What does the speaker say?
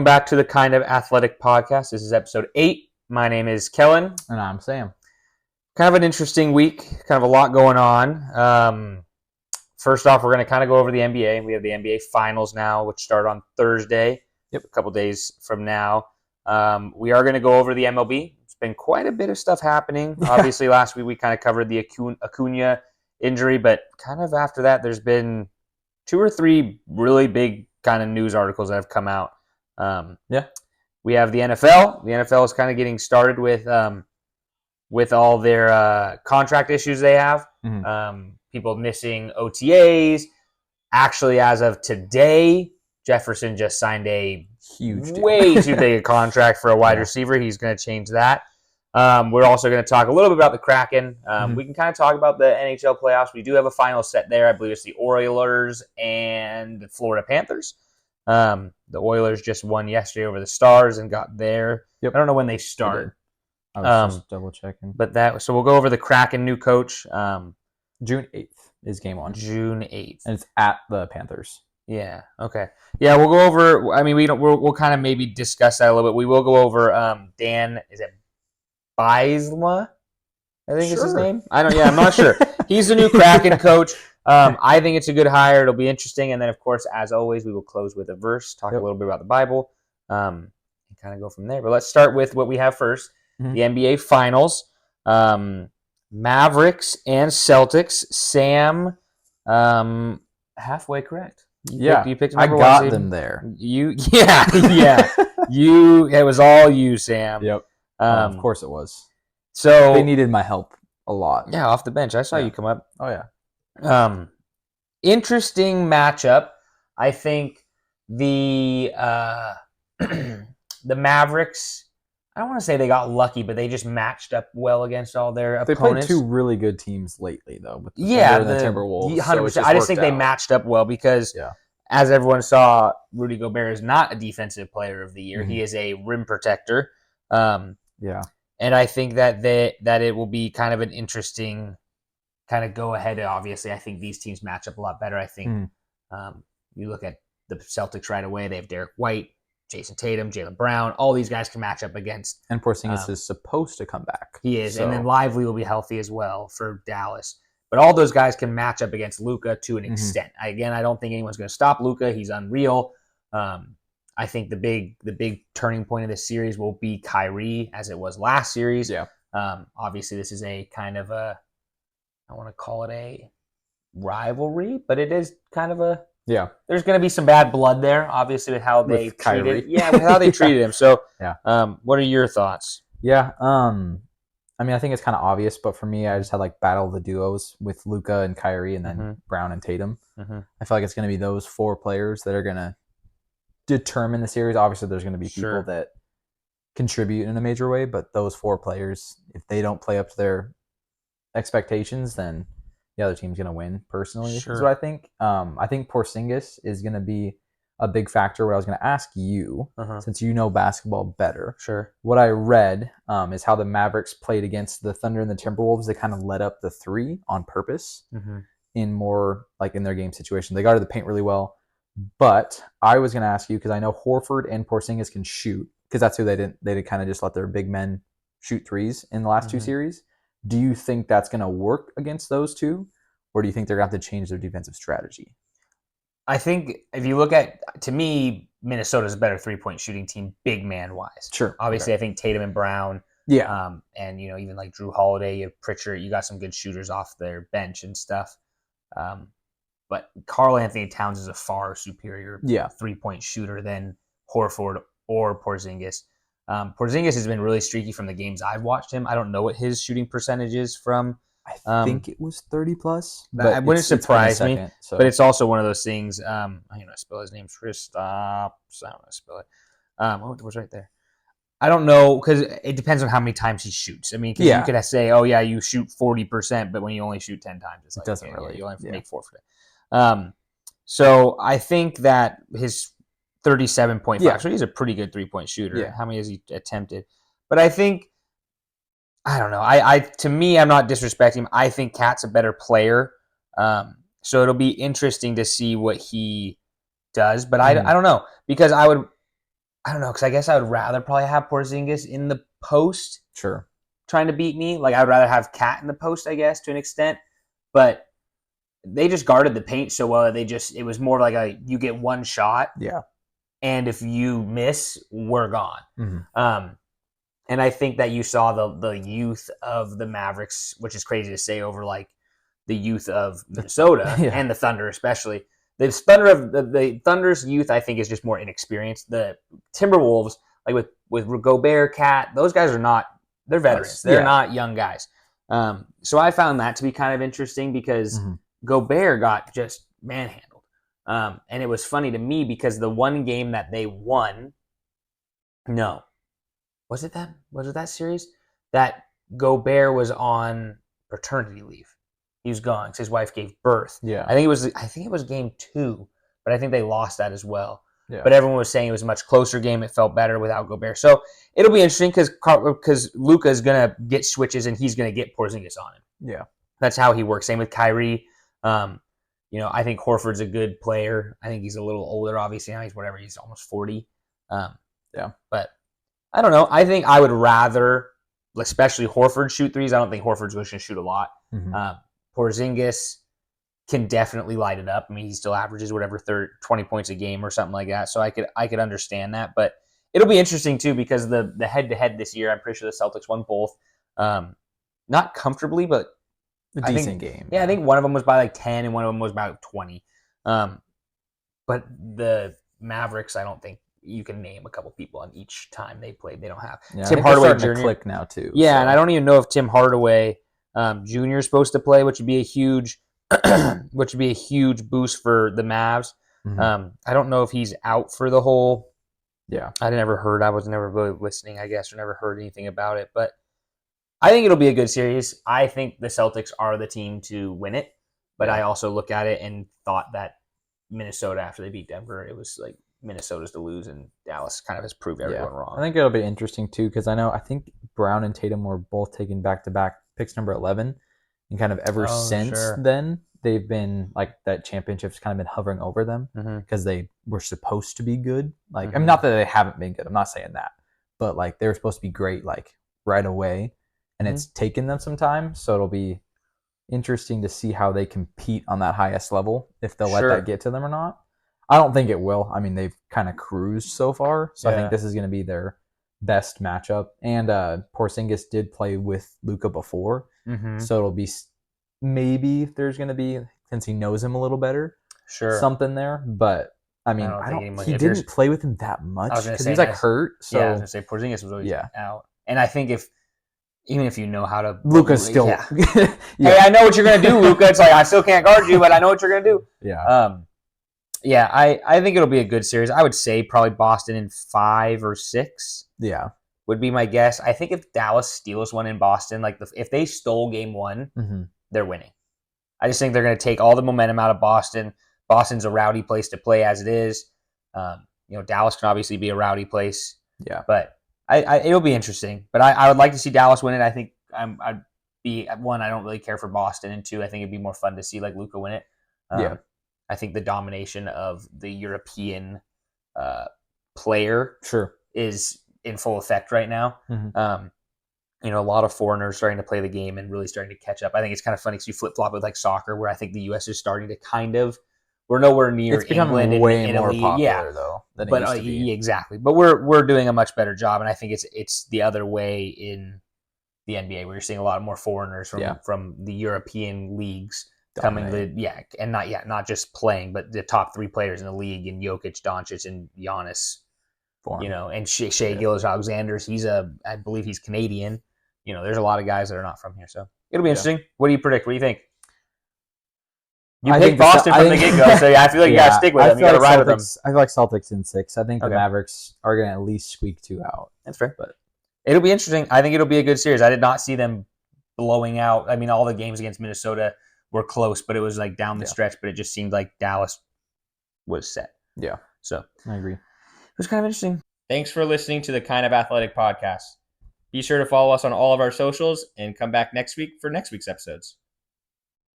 back to the Kind of Athletic podcast. This is episode 8. My name is Kellen. And I'm Sam. Kind of an interesting week, kind of a lot going on. First off, we're going to kind of go over the NBA. We have the NBA Finals now, which start on Thursday, a couple days from now. We are going to go over the MLB. It's been quite a bit of stuff happening. Obviously, last week we kind of covered the Acuna injury, but kind of after that, there's been 2 or 3 really big kind of news articles that have come out. We have the NFL. The NFL is kind of getting started with all their contract issues they have. Mm-hmm. People missing OTAs. Actually, as of today, Jefferson just signed a huge deal. way too big a contract for a wide receiver. He's going to change that. We're also going to talk a little bit about the Kraken. We can kind of talk about the NHL playoffs. We do have a final set there. I believe it's the Oilers and the Florida Panthers. The Oilers just won yesterday over the Stars and got there. Yep. I don't know when they start. I was just double checking. But so we'll go over the Kraken new coach. June 8th is game 1. June 8th. And it's at the Panthers. Yeah. Okay. Yeah, we'll go over. I mean, we'll kind of maybe discuss that a little bit. We will go over Dan. Is it Beisma? I think is his name. I'm not sure. He's the new Kraken coach. I think it's a good hire. It'll be interesting. And then, of course, as always, we will close with a verse, talk a little bit about the Bible, and kind of go from there. But let's start with what we have first: the NBA Finals. Mavericks and Celtics. Sam, halfway correct. You picked number one. I got them there. Yeah. It was all you, Sam. Yep. Of course it was. So they needed my help a lot. Yeah, off the bench. I saw you come up. Oh yeah. Interesting matchup. I think the Mavericks, I don't want to say they got lucky, but they just matched up well against all their opponents. They played 2 really good teams lately, though. With the Timberwolves. 100%. So I just think they matched up well because, as everyone saw, Rudy Gobert is not a defensive player of the year. He is a rim protector. And I think that it will be kind of an interesting kind of go ahead. Obviously, I think these teams match up a lot better. I think you look at the Celtics right away. They have Derek White, Jason Tatum, Jaylen Brown. All these guys can match up against. And Porzingis is supposed to come back. He is. So. And then Lively will be healthy as well for Dallas. But all those guys can match up against Luka to an extent. I don't think anyone's going to stop Luka. He's unreal. I think the big turning point of this series will be Kyrie, as it was last series. Yeah. Obviously, this is a kind of I want to call it a rivalry, but it is kind of a. Yeah. There's going to be some bad blood there, obviously, with how they treated. With how they treated him. So, what are your thoughts? Yeah. I mean, I think it's kind of obvious, but for me, I just had battle of the duos with Luka and Kyrie, and then Brown and Tatum. I feel like it's going to be those 4 players that are going to determine the series. Obviously, there's going to be people that contribute in a major way, but those 4 players, if they don't play up to their expectations, then the other team's going to win, personally. Is what I think. I think Porzingis is going to be a big factor. What I was going to ask you, since you know basketball better. Sure. What I read is how the Mavericks played against the Thunder and the Timberwolves. They kind of let up the 3 on purpose in more in their game situation. They guarded the paint really well. But I was going to ask you, because I know Horford and Porzingis can shoot, because that's who they did kind of just let their big men shoot threes in the last 2 series. Do you think that's going to work against those 2? Or do you think they're going to have to change their defensive strategy? I think if you look at, to me, Minnesota's a better 3-point shooting team, big man-wise. Sure. Obviously, I think Tatum and Brown. Yeah. And, even like Drew Holiday, you have Pritchard, you got some good shooters off their bench and stuff. But Karl Anthony Towns is a far superior 3-point shooter than Horford or Porzingis. Porzingis has been really streaky from the games I've watched him. I don't know what his shooting percentage is from. I think it was 30+. But it wouldn't surprise me. But it's also one of those things. I'm going to spell his name. Kristaps. I don't know how to spell it. What was right there? I don't know, because it depends on how many times he shoots. I mean, you could say, oh, yeah, you shoot 40%, but when you only shoot 10 times, it doesn't really. You only have to make 4 for it. So I think that his 37.5, so he's a pretty good 3-point shooter. Yeah. How many has he attempted? But I think, I don't know. To me, I'm not disrespecting him. I think Cat's a better player. So it'll be interesting to see what he does. But I don't know, because I don't know, because I guess I would rather probably have Porzingis in the post Sure. trying to beat me. Like, I would rather have Cat in the post, I guess, to an extent. But they just guarded the paint so well that it was more like you get one shot. Yeah. And if you miss, we're gone. Mm-hmm. And I think that you saw the youth of the Mavericks, which is crazy to say over like the youth of Minnesota and the Thunder especially. The Thunder's youth, I think, is just more inexperienced. The Timberwolves, like with Gobert, Cat, those guys are not. They're veterans. They're not young guys. So I found that to be kind of interesting because Gobert got just manhandled, and it was funny to me because the one game that they won, was it that series that Gobert was on paternity leave? He was gone because his wife gave birth. Yeah. I think it was game 2, but I think they lost that as well. Yeah. But everyone was saying it was a much closer game. It felt better without Gobert. So it'll be interesting because Luka is going to get switches and he's going to get Porzingis on him. Yeah. That's how he works. Same with Kyrie. I think Horford's a good player. I think he's a little older, obviously. Now he's almost 40. But I don't know. I think I would rather, especially Horford, shoot threes. I don't think Horford's going to shoot a lot. Porzingis can definitely light it up. I mean, he still averages 20 points a game or something like that. So I could understand that, but it'll be interesting too because the head-to-head this year, I'm pretty sure the Celtics won both, not comfortably, but a decent game. Yeah, I think one of them was by like 10 and one of them was about 20. But the Mavericks, I don't think you can name a couple people on each time they played. They don't have Tim Hardaway Jr. Click now too. Yeah, so. And I don't even know if Tim Hardaway Jr. is supposed to play, which would be a huge boost for the Mavs. I don't know if he's out for the whole. Yeah, I was never really listening, I guess, or never heard anything about it. But I think it'll be a good series. I think the Celtics are the team to win it. But I also look at it and thought that Minnesota, after they beat Denver, it was like Minnesota's to lose, and Dallas kind of has proved everyone wrong. I think it'll be interesting too because I think Brown and Tatum were both taken back-to-back picks number 11, and kind of ever since then they've been like that championship's kind of been hovering over them because they were supposed to be good. Like I mean, not that they haven't been good. I'm not saying that, but like they were supposed to be great like right away, and it's taken them some time. So it'll be interesting to see how they compete on that highest level if they'll let that get to them or not. I don't think it will. I mean, they've kind of cruised so far, so I think this is going to be their best matchup. And Porzingis did play with Luka before, so it'll be maybe there's going to be, since he knows him a little better, something there. But I mean, he didn't play with him that much because he's like hurt. So I was going to say Porzingis was always out, and I think even if you know how to, Luka's still. Hey, I know what you're going to do, Luka. It's like I still can't guard you, but I know what you're going to do. Yeah. I think it'll be a good series. I would say probably Boston in 5 or 6. Yeah, would be my guess. I think if Dallas steals one in Boston, like if they stole game 1, they're winning. I just think they're going to take all the momentum out of Boston. Boston's a rowdy place to play as it is. Dallas can obviously be a rowdy place. Yeah, but it'll be interesting. But I would like to see Dallas win it. I think I'd be 1. I don't really care for Boston, and 2, I think it'd be more fun to see like Luka win it. I think the domination of the European player is in full effect right now. A lot of foreigners starting to play the game and really starting to catch up. I think it's kind of funny because you flip-flop with like soccer, where I think the U.S. is starting to we're nowhere near England and way Italy. More popular, though, than it used to be. Exactly. But we're doing a much better job, and I think it's the other way in the NBA, where you're seeing a lot more foreigners from the European leagues coming and not just playing, but the top 3 players in the league, and Jokic, Doncic, and Giannis, and Shai Gilgeous-Alexander. I believe he's Canadian. There's a lot of guys that are not from here, so it'll be interesting. What do you predict? What do you think? You picked Boston from the get-go, so I feel like you got to stick with them. You got to ride with them. I feel like Celtics in 6. I think the Mavericks are going to at least squeak 2 out. That's fair, but it'll be interesting. I think it'll be a good series. I did not see them blowing out. I mean, all the games against Minnesota were close, but it was like down the stretch, but it just seemed like Dallas was set. Yeah. So I agree. It was kind of interesting. Thanks for listening to the Kind of Athletic podcast. Be sure to follow us on all of our socials and come back next week for next week's episodes.